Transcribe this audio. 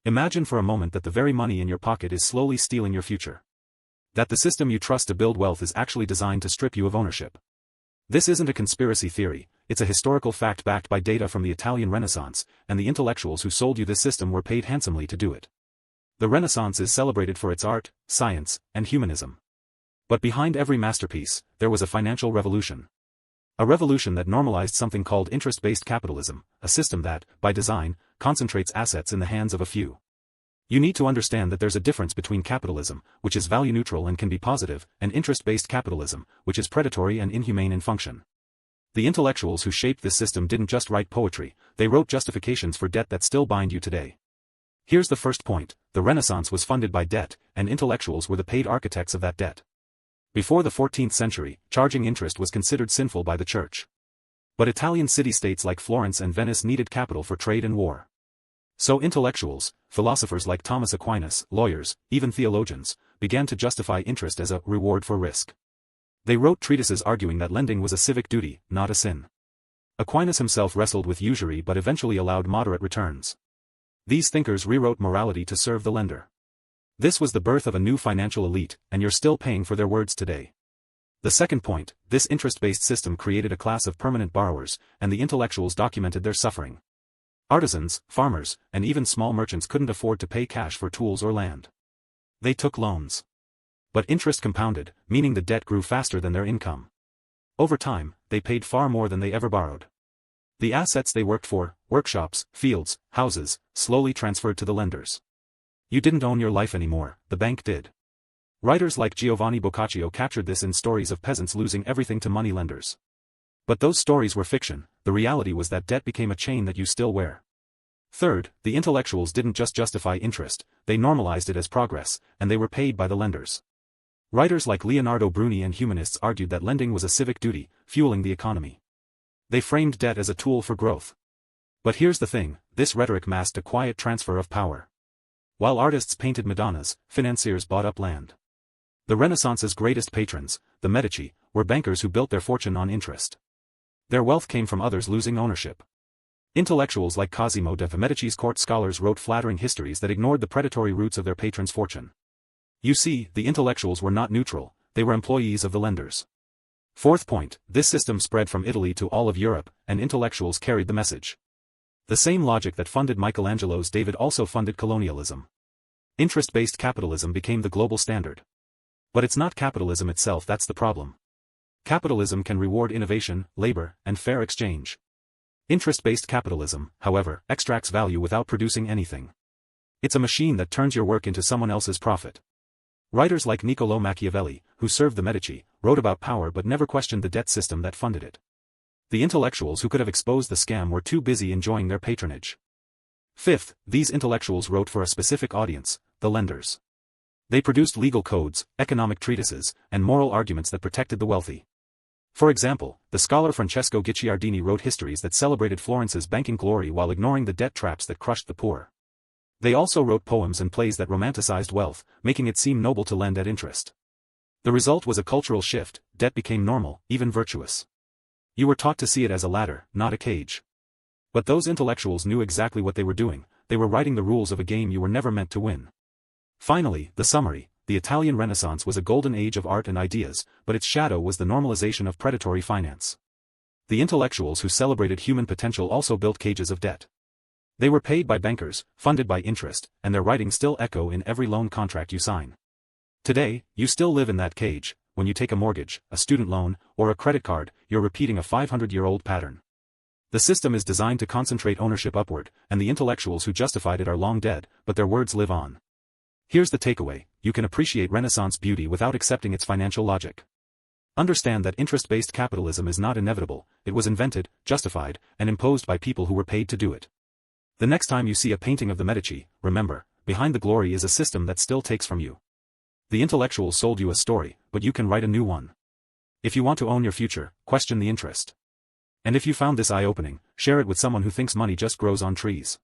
Imagine for a moment that the very money in your pocket is slowly stealing your future. That the system you trust to build wealth is actually designed to strip you of ownership. This isn't a conspiracy theory, it's a historical fact backed by data from the Italian Renaissance, and the intellectuals who sold you this system were paid handsomely to do it. The Renaissance is celebrated for its art, science, and humanism. But behind every masterpiece, there was a financial revolution. A revolution that normalized something called interest-based capitalism, a system that, by design, concentrates assets in the hands of a few. You need to understand that there's a difference between capitalism, which is value-neutral and can be positive, and interest-based capitalism, which is predatory and inhumane in function. The intellectuals who shaped this system didn't just write poetry, they wrote justifications for debt that still bind you today. Here's the first point: the Renaissance was funded by debt, and intellectuals were the paid architects of that debt. Before the 14th century, charging interest was considered sinful by the church. But Italian city-states like Florence and Venice needed capital for trade and war. So intellectuals, philosophers like Thomas Aquinas, lawyers, even theologians, began to justify interest as a reward for risk. They wrote treatises arguing that lending was a civic duty, not a sin. Aquinas himself wrestled with usury but eventually allowed moderate returns. These thinkers rewrote morality to serve the lender. This was the birth of a new financial elite, and you're still paying for their words today. The second point: this interest-based system created a class of permanent borrowers, and the intellectuals documented their suffering. Artisans, farmers, and even small merchants couldn't afford to pay cash for tools or land. They took loans. But interest compounded, meaning the debt grew faster than their income. Over time, they paid far more than they ever borrowed. The assets they worked for, workshops, fields, houses, slowly transferred to the lenders. You didn't own your life anymore, the bank did. Writers like Giovanni Boccaccio captured this in stories of peasants losing everything to money lenders. But those stories were fiction. The reality was that debt became a chain that you still wear. Third, the intellectuals didn't just justify interest, they normalized it as progress, and they were paid by the lenders. Writers like Leonardo Bruni and humanists argued that lending was a civic duty, fueling the economy. They framed debt as a tool for growth. But here's the thing: this rhetoric masked a quiet transfer of power. While artists painted Madonnas, financiers bought up land. The Renaissance's greatest patrons, the Medici, were bankers who built their fortune on interest. Their wealth came from others losing ownership. Intellectuals like Cosimo de' Medici's court scholars wrote flattering histories that ignored the predatory roots of their patrons' fortune. You see, the intellectuals were not neutral, they were employees of the lenders. Fourth point: this system spread from Italy to all of Europe, and intellectuals carried the message. The same logic that funded Michelangelo's David also funded colonialism. Interest-based capitalism became the global standard. But it's not capitalism itself that's the problem. Capitalism can reward innovation, labor, and fair exchange. Interest-based capitalism, however, extracts value without producing anything. It's a machine that turns your work into someone else's profit. Writers like Niccolò Machiavelli, who served the Medici, wrote about power but never questioned the debt system that funded it. The intellectuals who could have exposed the scam were too busy enjoying their patronage. Fifth, these intellectuals wrote for a specific audience, the lenders. They produced legal codes, economic treatises, and moral arguments that protected the wealthy. For example, the scholar Francesco Guicciardini wrote histories that celebrated Florence's banking glory while ignoring the debt traps that crushed the poor. They also wrote poems and plays that romanticized wealth, making it seem noble to lend at interest. The result was a cultural shift: debt became normal, even virtuous. You were taught to see it as a ladder, not a cage. But those intellectuals knew exactly what they were doing: they were writing the rules of a game you were never meant to win. Finally, the summary: the Italian Renaissance was a golden age of art and ideas, but its shadow was the normalization of predatory finance. The intellectuals who celebrated human potential also built cages of debt. They were paid by bankers, funded by interest, and their writings still echo in every loan contract you sign. Today, you still live in that cage. When you take a mortgage, a student loan, or a credit card, you're repeating a 500-year-old pattern. The system is designed to concentrate ownership upward, and the intellectuals who justified it are long dead, but their words live on. Here's the takeaway: you can appreciate Renaissance beauty without accepting its financial logic. Understand that interest-based capitalism is not inevitable, it was invented, justified, and imposed by people who were paid to do it. The next time you see a painting of the Medici, remember, behind the glory is a system that still takes from you. The intellectuals sold you a story, but you can write a new one. If you want to own your future, question the interest. And if you found this eye-opening, share it with someone who thinks money just grows on trees.